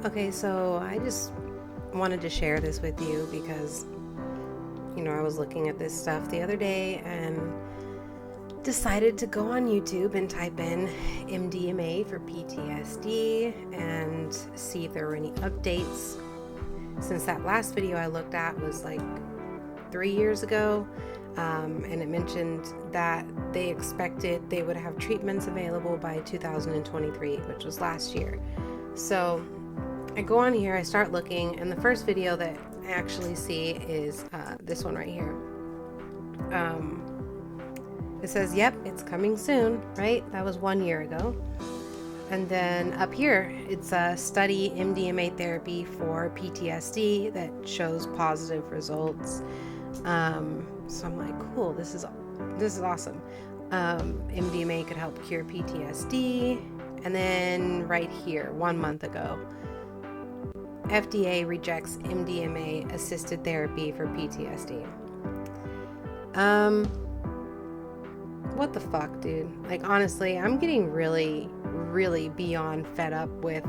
Okay, so I just wanted to share this with you because, I was looking at this stuff the other day and decided to go on YouTube and type in MDMA for PTSD and see if there were any updates. Since that last video I looked at was like 3 years ago, and it mentioned that they expected they would have treatments available by 2023, which was last year. So I go on here, I start looking, and the first video that I actually see is this one right here. It says, yep, it's coming soon, right? That was 1 year ago. And then up here, it's a study MDMA therapy for PTSD that shows positive results. So I'm like, cool, this is awesome. MDMA could help cure PTSD. And then right here, 1 month ago, FDA rejects MDMA assisted therapy for PTSD. What the fuck, dude? Like, honestly, I'm getting really, really beyond fed up with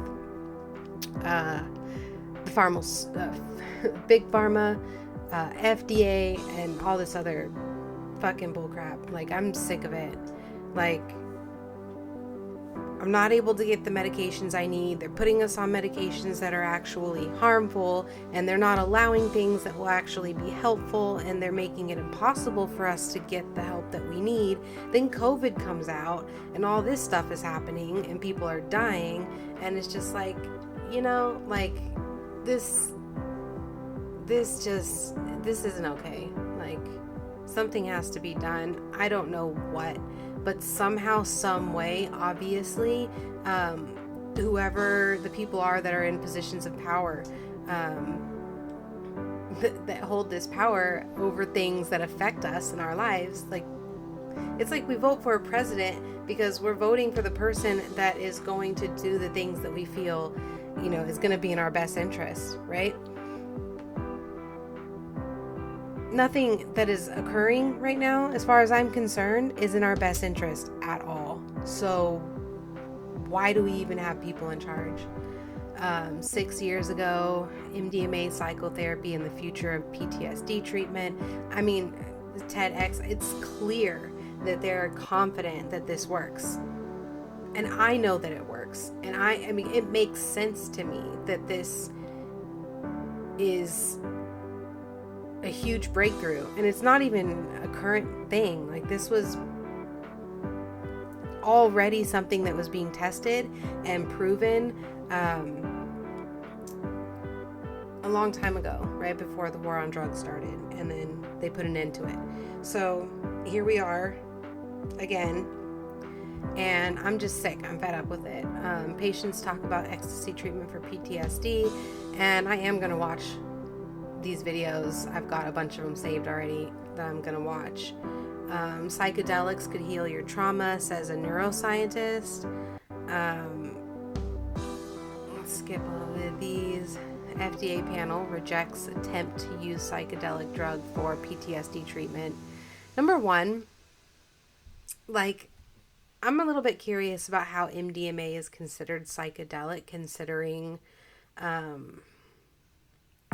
big pharma, FDA, and all this other fucking bullcrap. Like, I'm sick of it. Like, I'm not able to get the medications I need. They're putting us on medications that are actually harmful, and they're not allowing things that will actually be helpful, and they're making it impossible for us to get the help that we need. Then COVID comes out, and all this stuff is happening, and people are dying, and it's just like, this isn't okay. Like, something has to be done. I don't know what, but somehow, some way, obviously, whoever the people are that are in positions of power, that hold this power over things that affect us in our lives, like, it's like we vote for a president because we're voting for the person that is going to do the things that we feel, is going to be in our best interest, right? Nothing that is occurring right now, as far as I'm concerned, is in our best interest at all. So why do we even have people in charge? 6 years ago, MDMA psychotherapy and the future of PTSD treatment. I mean, TEDx, it's clear that they're confident that this works. And I know that it works. And I mean, it makes sense to me that this is a huge breakthrough, and it's not even a current thing. Like, this was already something that was being tested and proven a long time ago, right before the war on drugs started, and then they put an end to it. So here we are again, and I'm just sick. I'm fed up with it. Patients talk about ecstasy treatment for PTSD, and I am going to watch these videos. I've got a bunch of them saved already that I'm gonna watch. Psychedelics could heal your trauma, says a neuroscientist. Let's skip a little bit of these. FDA panel rejects attempt to use psychedelic drug for PTSD treatment. Number one, like, I'm a little bit curious about how MDMA is considered psychedelic, considering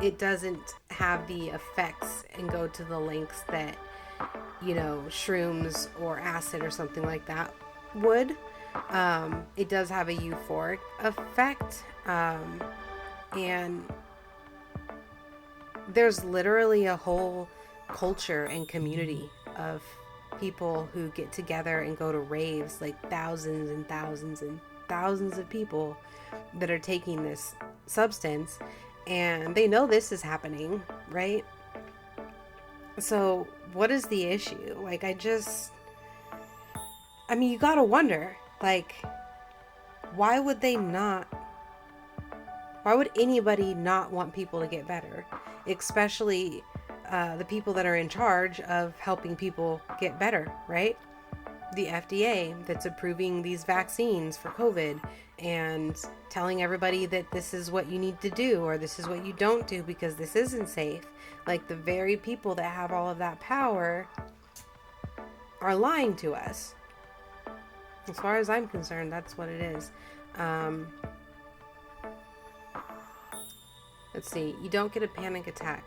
it doesn't have the effects and go to the lengths that, shrooms or acid or something like that would. It does have a euphoric effect. And there's literally a whole culture and community of people who get together and go to raves, like thousands and thousands and thousands of people that are taking this substance. And they know this is happening, right? So what is the issue? Like, you gotta wonder, like, why would anybody not want people to get better? Especially the people that are in charge of helping people get better, right? The FDA that's approving these vaccines for COVID and telling everybody that this is what you need to do or this is what you don't do because this isn't safe. Like, the very people that have all of that power are lying to us. As far as I'm concerned, that's what it is. Let's see. You don't get a panic attack.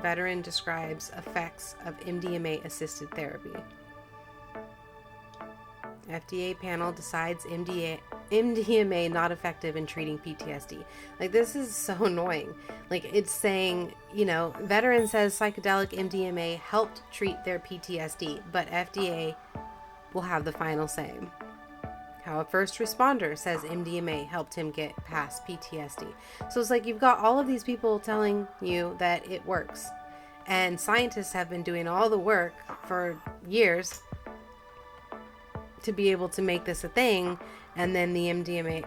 Veteran describes effects of MDMA assisted therapy. FDA panel decides MDMA not effective in treating PTSD. Like, this is so annoying. Like, it's saying, veteran says psychedelic MDMA helped treat their PTSD, but FDA will have the final say. How a first responder says MDMA helped him get past PTSD. So it's like you've got all of these people telling you that it works. And scientists have been doing all the work for years to be able to make this a thing, and then the MDMA,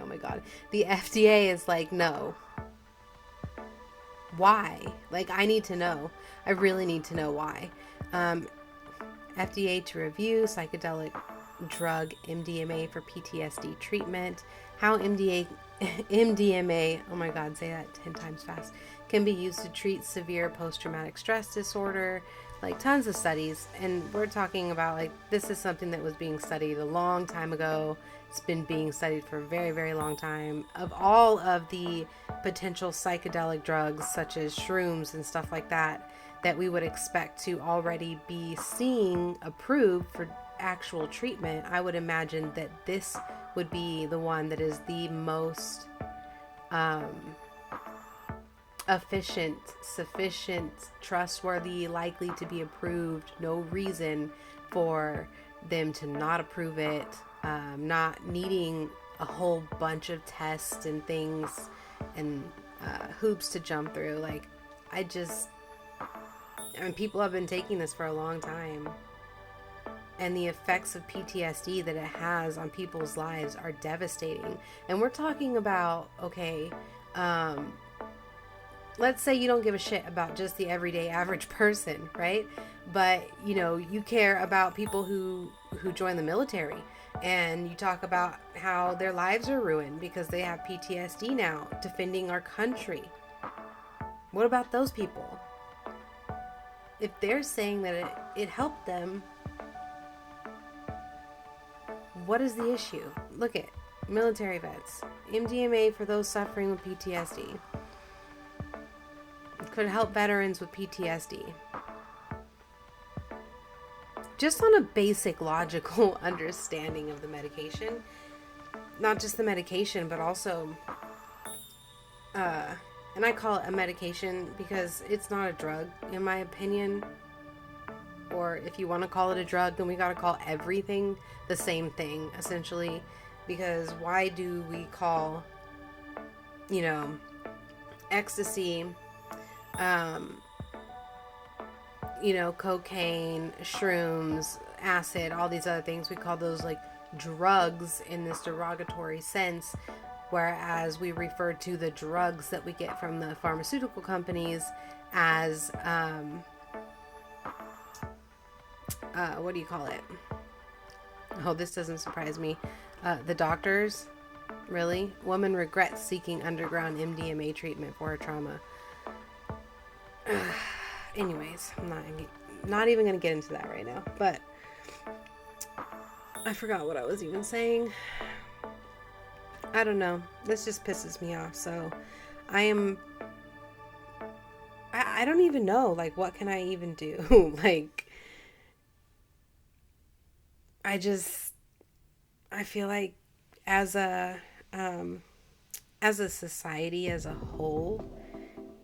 oh my god, the FDA is like, no. Why? Like, I need to know. I really need to know why. FDA to review psychedelic drug MDMA for PTSD treatment. How MDMA, oh my god, say that 10 times fast, can be used to treat severe post-traumatic stress disorder. Like, tons of studies, and we're talking about, like, this is something that was being studied a long time ago. It's been being studied for a very, very long time. Of all of the potential psychedelic drugs, such as shrooms and stuff like that, that we would expect to already be seeing approved for actual treatment, I would imagine that this would be the one that is the most efficient, sufficient, trustworthy, likely to be approved. No reason for them to not approve it, not needing a whole bunch of tests and things and hoops to jump through. Like, people have been taking this for a long time, and the effects of PTSD that it has on people's lives are devastating. And we're talking about, okay, let's say you don't give a shit about just the everyday average person, right? But, you care about people who join the military, and you talk about how their lives are ruined because they have PTSD now, defending our country. What about those people? If they're saying that it helped them, what is the issue? Look at military vets. MDMA for those suffering with PTSD. Could help veterans with PTSD. Just on a basic logical understanding of the medication. Not just the medication, but also, and I call it a medication because it's not a drug, in my opinion. Or if you want to call it a drug, then we got to call everything the same thing, essentially. Because why do we call, ecstasy, cocaine, shrooms, acid, all these other things, we call those like drugs in this derogatory sense, whereas we refer to the drugs that we get from the pharmaceutical companies as what do you call it? Oh, this doesn't surprise me. The doctors, really? Woman regrets seeking underground MDMA treatment for her trauma. Anyways, I'm not even going to get into that right now. But I forgot what I was even saying. I don't know. This just pisses me off. So I don't even know. Like, what can I even do? Like, I feel like as a society as a whole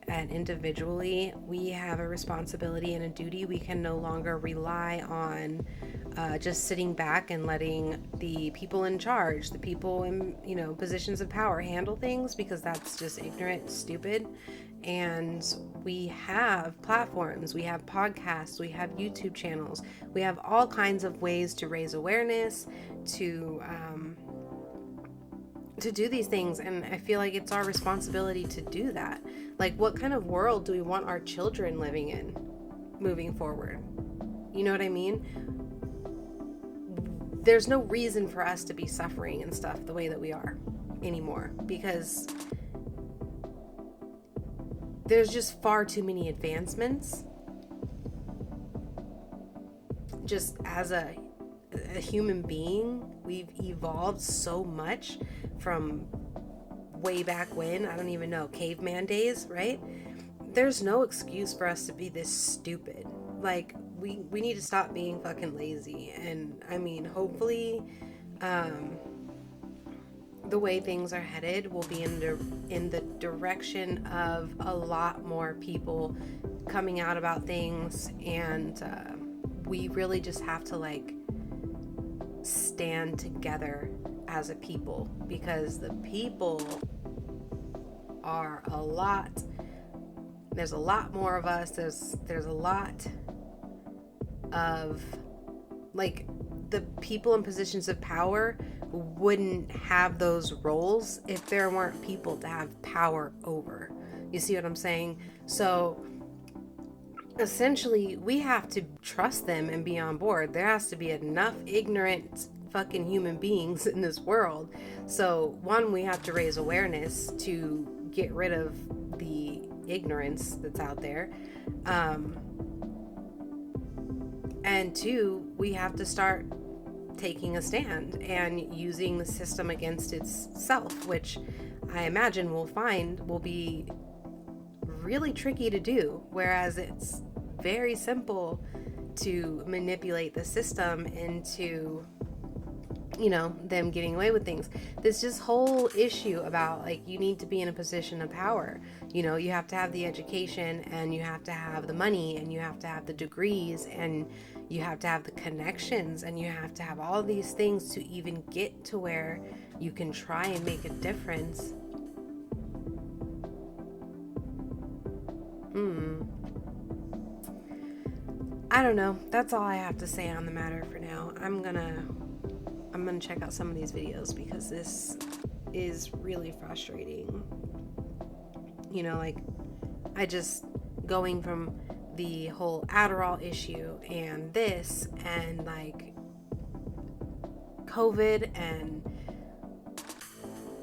and individually, we have a responsibility and a duty. We can no longer rely on just sitting back and letting the people in charge, the people in, positions of power handle things, because that's just ignorant, stupid. And we have platforms, we have podcasts, we have YouTube channels, we have all kinds of ways to raise awareness, to do these things. And I feel like it's our responsibility to do that. Like, what kind of world do we want our children living in moving forward? You know what I mean? There's no reason for us to be suffering and stuff the way that we are anymore, because there's just far too many advancements. Just as a human being, we've evolved so much from way back when, I don't even know, caveman days, right? There's no excuse for us to be this stupid. Like, we need to stop being fucking lazy. And I mean, hopefully, the way things are headed will be in the direction of a lot more people coming out about things, and we really just have to like stand together as a people, because the people are there's a lot more of us. There's a lot of, like, the people in positions of power wouldn't have those roles if there weren't people to have power over. You see what I'm saying? So essentially, we have to trust them and be on board. There has to be enough ignorant fucking human beings in this world. So one, we have to raise awareness to get rid of the ignorance that's out there. And two, we have to start taking a stand and using the system against itself, which I imagine we'll find will be really tricky to do, whereas it's very simple to manipulate the system into, you know, them getting away with things. There's this whole issue about, like, you need to be in a position of power. You know, you have to have the education, and you have to have the money, and you have to have the degrees, and you have to have the connections, and you have to have all these things to even get to where you can try and make a difference. I don't know. That's all I have to say on the matter for now. I'm gonna check out some of these videos, because this is really frustrating. You know, like, I just, going from the whole Adderall issue and this, and like COVID and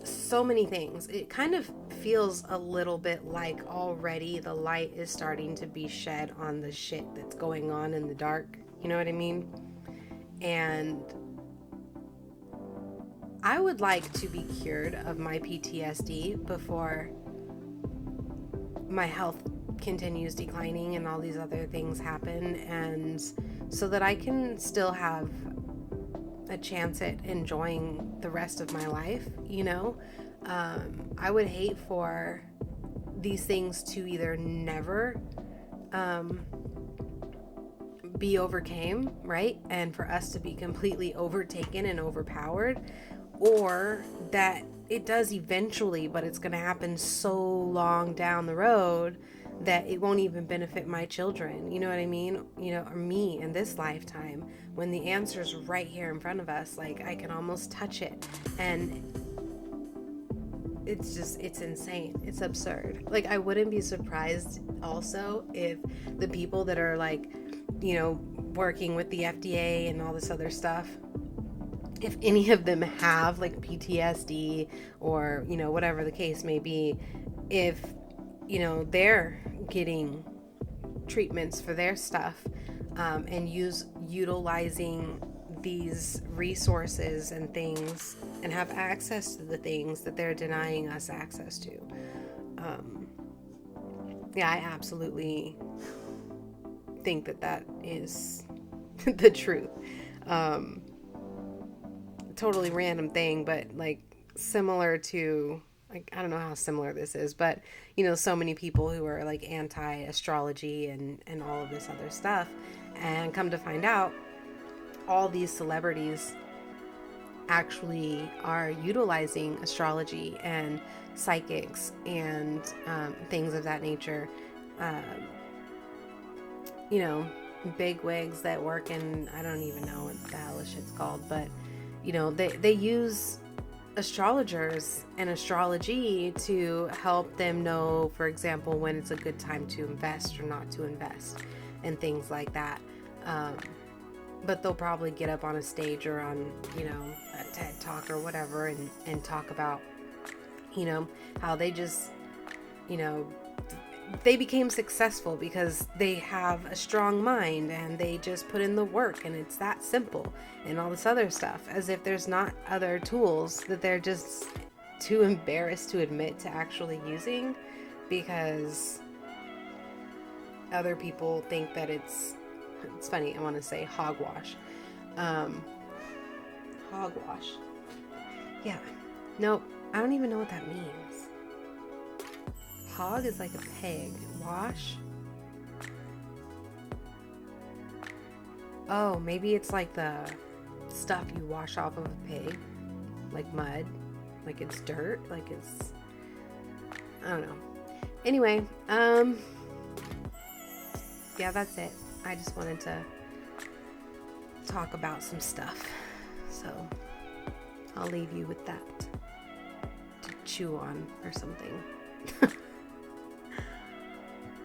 so many things, it kind of feels a little bit like already the light is starting to be shed on the shit that's going on in the dark. You know what I mean? And I would like to be cured of my PTSD before my health continues declining and all these other things happen, and so that I can still have a chance at enjoying the rest of my life, you know? I would hate for these things to either never be overcame, right? And for us to be completely overtaken and overpowered, or that it does eventually, but it's going to happen so long down the road that it won't even benefit my children. You know what I mean? You know, or me in this lifetime, when the answer's right here in front of us. Like, I can almost touch it, and it's insane. It's absurd. Like, I wouldn't be surprised also if the people that are, like, you know, working with the FDA and all this other stuff, if any of them have like PTSD or, you know, whatever the case may be, if, you know, they're getting treatments for their stuff, and utilizing these resources and things, and have access to the things that they're denying us access to. Yeah, I absolutely think that is the truth. Totally random thing, but like similar to, like, I don't know how similar this is, but you know, so many people who are like anti-astrology and all of this other stuff, and come to find out all these celebrities actually are utilizing astrology and psychics and things of that nature. You know, big wigs that work in, I don't even know what the hell this shit's called, but you know, they use astrologers and astrology to help them know, for example, when it's a good time to invest or not to invest, and things like that. But they'll probably get up on a stage or on, you know, a TED Talk or whatever, and talk about, you know, how they just, you know, they became successful because they have a strong mind and they just put in the work, and it's that simple, and all this other stuff, as if there's not other tools that they're just too embarrassed to admit to actually using, because other people think that it's funny, I want to say hogwash. Hogwash. Yeah. Nope. I don't even know what that means. Hog is like a pig. Wash? Oh, maybe it's like the stuff you wash off of a pig. Like mud. Like it's dirt. Like it's... I don't know. Anyway, yeah, that's it. I just wanted to talk about some stuff. So I'll leave you with that to chew on or something.